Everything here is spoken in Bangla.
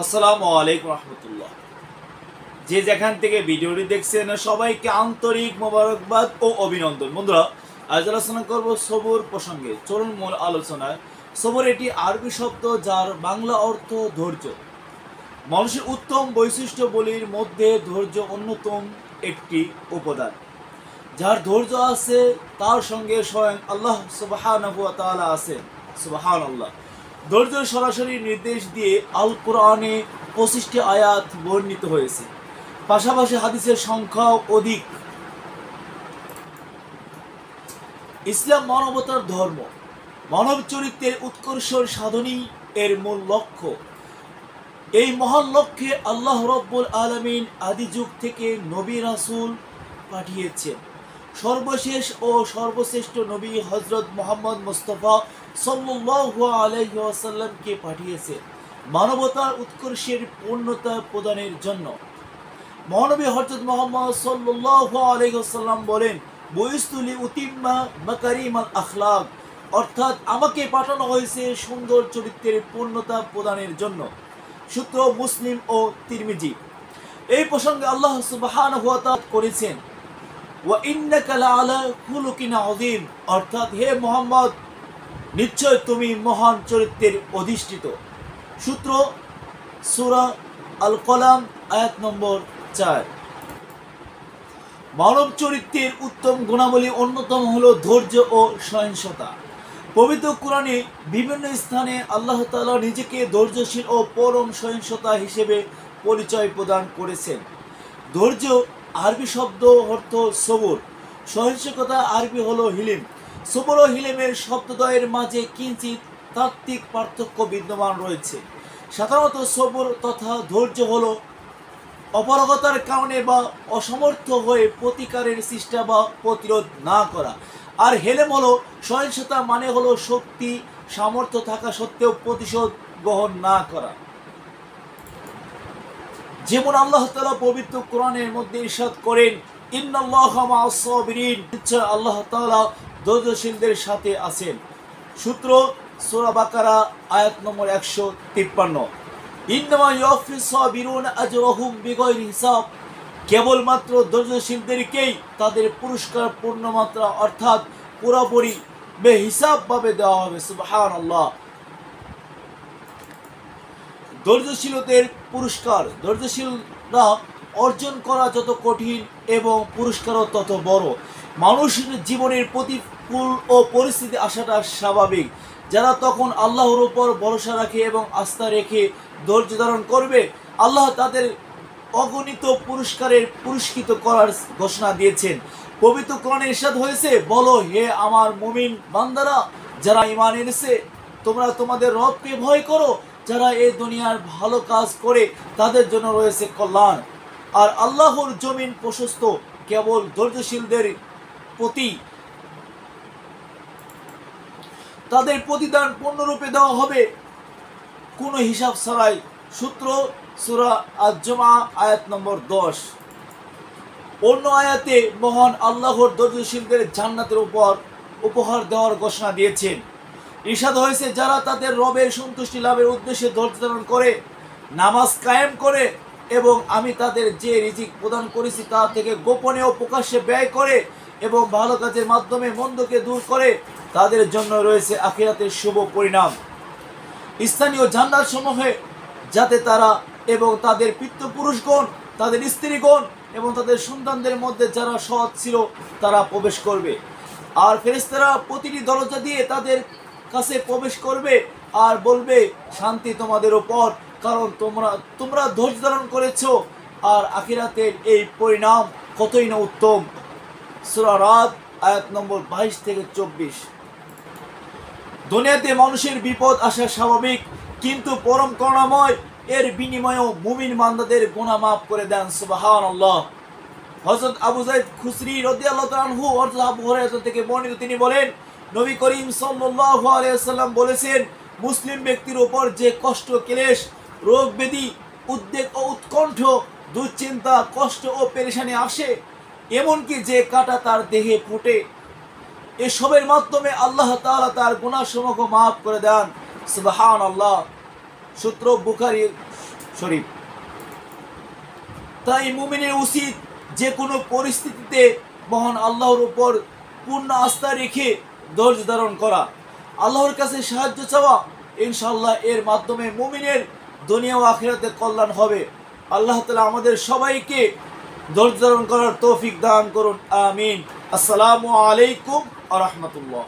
আসসালামু আলাইকুম রহমতুল্লাহ। যে যেখান থেকে ভিডিওটি দেখছেন সবাইকে আন্তরিক মোবারকবাদ ও অভিনন্দন। বন্ধুরা, আজ আলোচনা করব সবর প্রসঙ্গে। চলুন মূল আলোচনায়। সবর এটি আরবি শব্দ যার বাংলা অর্থ ধৈর্য। মানুষের উত্তম বৈশিষ্ট্যগুলির মধ্যে ধৈর্য অন্যতম একটি উপাদান। যার ধৈর্য আছে তার সঙ্গে স্বয়ং আল্লাহ সুবহানাহু ওয়া তাআলা আছেন। সুবহানাল্লাহ। ধৈর্য সরাসরি নির্দেশ দিয়ে আল কোরআনে 25টি আয়াত বর্ণিত হয়েছে। পাশাপাশি হাদিসের সংখ্যাও অধিক। ইসলাম মানবতার ধর্ম। মানব চরিত্রের উৎকর্ষ সাধনই এর মূল লক্ষ্য। এই মহান লক্ষ্যে আল্লাহ রব্বুল আলামিন আদি যুগ থেকে নবী রাসূল পাঠিয়েছেন। সর্বশেষ ও সর্বশ্রেষ্ঠ নবী হযরত মুহাম্মদ মুস্তাফা সাল্লাল্লাহু আলাইহি ওয়াসাল্লামকে পাঠিয়েছেন মানবতার উৎকর্ষের পূর্ণতা প্রদানের জন্য। মহানবী হযরত মুহাম্মদ সাল্লাল্লাহু আলাইহি ওয়াসাল্লাম বলেন, বুইসতুলি উতিম্মা মাকারিমাল আখলাক, অর্থাৎ আমাকে পাঠানো হয়েছে সুন্দর চরিত্রের পূর্ণতা প্রদানের জন্য। সূত্র মুসলিম ও তিরমিজি। এই প্রসঙ্গে আল্লাহ সুবহানাহু ওয়া তাআলা করেছেন, ওয়া ইন্নাকা লাআলা খুলুকিন আযীম, অর্থাৎ হে মুহাম্মদ নিশ্চয় তুমি মহান চরিত্রের অধিষ্ঠিত। সূত্র সূরা আল কলাম আয়াত নম্বর 4। মানব চরিত্রের উত্তম গুণাবলী অন্যতম হলো ধৈর্য ও সহিষ্ণুতা। পবিত্র কোরআনে বিভিন্ন স্থানে আল্লাহ তাআলা নিজেকে ধৈর্যশীল ও পরম সহিষ্ণুতা হিসেবে পরিচয় প্রদান করেছেন। ধৈর্য আরবি শব্দ অর্থ সবর, সহিষ্ণুতা আরবি হলো হিলিম। সবর ও হিলিমের শব্দদ্বয়ের মাঝে কিঞ্চিত তাত্ত্বিক পার্থক্য বিদ্যমান রয়েছে। সাধারণত সবর তথা ধৈর্য হলো অপারগতার কারণে বা অসমর্থ হয়ে প্রতিকারের চেষ্টা বা প্রতিরোধ না করা, আর হেলেম হলো সহিষ্ণুতা, মানে হলো শক্তি সামর্থ্য থাকা সত্ত্বেও প্রতিশোধ গ্রহণ না করা। যেমন আল্লাহ তাআলা পবিত্র কোরআনের মধ্যে ইরশাদ করেন, ইন্নাল্লাহা মা'আস সাবিরিন, নিশ্চয় আল্লাহ তাআলা ধৈর্যশীলদের সাথে আছেন। সূত্র সূরা বাকারা আয়াত নম্বর 153। ইন্নামা ইউওয়াফিস সাবিরুনা আজরাহুম বিগাইরি হিসাব, কেবলমাত্র ধৈর্যশীলদেরকেই তাদের পুরস্কার পূর্ণমাত্রা অর্থাৎ পুরোপুরি বেহিসাব ভাবে দেওয়া হবে। সুবহানাল্লাহ। ধৈর্যশীলদের পুরস্কার। ধৈর্যশীলরা অর্জন করা যত কঠিন এবং পুরস্কারও তত বড়। মানুষের জীবনের প্রতিকূল ও পরিস্থিতি আসাটা স্বাভাবিক। যারা তখন আল্লাহর উপর ভরসা রাখে এবং আস্থা রেখে ধৈর্য ধারণ করবে, আল্লাহ তাদের অগণিত পুরস্কারের পুরস্কৃত করার ঘোষণা দিয়েছেন। পবিত্র কোরআনে ইরশাদ হয়েছে, বলো হে আমার মুমিন বান্দারা, যারা ঈমান এনেছে, তোমরা তোমাদের রবকে ভয় করো। যারা এই দুনিয়ার ভালো কাজ করে তাদের জন্য রয়েছে কল্যাণ, আর আল্লাহর জমিন প্রশস্ত। কেবল ধৈর্যশীলদের প্রতি তাদের প্রতিদান পূর্ণরূপে দেওয়া হবে, কোনো হিসাব ছাড়াই। সূত্র সূরা আজ-জুমআ আয়াত নম্বর 10। অন্য আয়াতে মহান আল্লাহর ধৈর্যশীলদের জান্নাতের উপর উপহার দেওয়ার ঘোষণা দিয়েছেন। ইরশাদ হয়েছে, যারা তাদের রবের সন্তুষ্টি লাভের উদ্দেশ্যে ধৈর্য ধারণ করে, নামাজ কায়েম করে এবং আমি তাদের যে রিজিক প্রদান করেছি তা থেকে গোপনে ও প্রকাশ্যে ব্যয় করে এবং ভালো কাজের মাধ্যমে মন্দকে দূর করে, তাদের জন্য রয়েছে আখিরাতের শুভ পরিণাম, স্থানীয় জান্নাত সমূহে, যাতে তারা এবং তাদের পিতৃপুরুষগণ, তাদের স্ত্রীগণ এবং তাদের সন্তানদের মধ্যে যারা সৎ ছিল তারা প্রবেশ করবে। আর ফেরেশতারা প্রতিটি দরজা দিয়ে তাদের কাছে প্রবেশ করবে আর বলবে, শান্তি তোমাদের উপর, কারণ তোমরা ধৈর্য ধারণ করেছো, আর আখিরাতের এই পরিণাম কতই না উত্তম। সূরা রাদ আয়াত নম্বর 22 থেকে 24। দুনিয়াতে মানুষের বিপদ আসা স্বাভাবিক, কিন্তু পরম করুণাময় এর বিনিময়েও মুমিন বান্দাদের গুনাহ মাফ করে দেন। সুবহানাল্লাহ। হযরত আবু যায়েদ খুসরি রাদিয়াল্লাহু তাআলা আনহু অর্থাৎ আবু হুরায়রা থেকে বর্ণিত, তিনি বলেন, নবী করিম সাল্লাল্লাহু আলাইহি ওয়াসাল্লাম বলেছেন, মুসলিম ব্যক্তির উপর যে কষ্ট, ক্লেশ, রোগ ব্যাধি, উদ্বেগ ও উৎকণ্ঠ, দুশ্চিন্তা, কষ্ট ও পেরেশানি আসে, এমনকি যে কাঁটা তার দেহে ফোটে, এসবের মাধ্যমে আল্লাহ তাআলা তার গুনাহসমূহ মাফ করে দেন। সুবহানাল্লাহ। সূত্র বুখারী শরীফ। তাই মুমিনের উচিত যে কোনো পরিস্থিতিতে মহান আল্লাহর উপর পূর্ণ আস্থা রেখে ধৈর্য ধারণ করা, আল্লাহর কাছে সাহায্য চাওয়া। ইনশাআল্লাহ এর মাধ্যমে মুমিনের দুনিয়া ও আখিরাতে কল্যাণ হবে। আল্লাহ তাআলা আমাদের সবাইকে ধৈর্য ধারণ করার তৌফিক দান করুন, আমিন। আসসালামু আলাইকুম ওয়া রাহমাতুল্লাহ।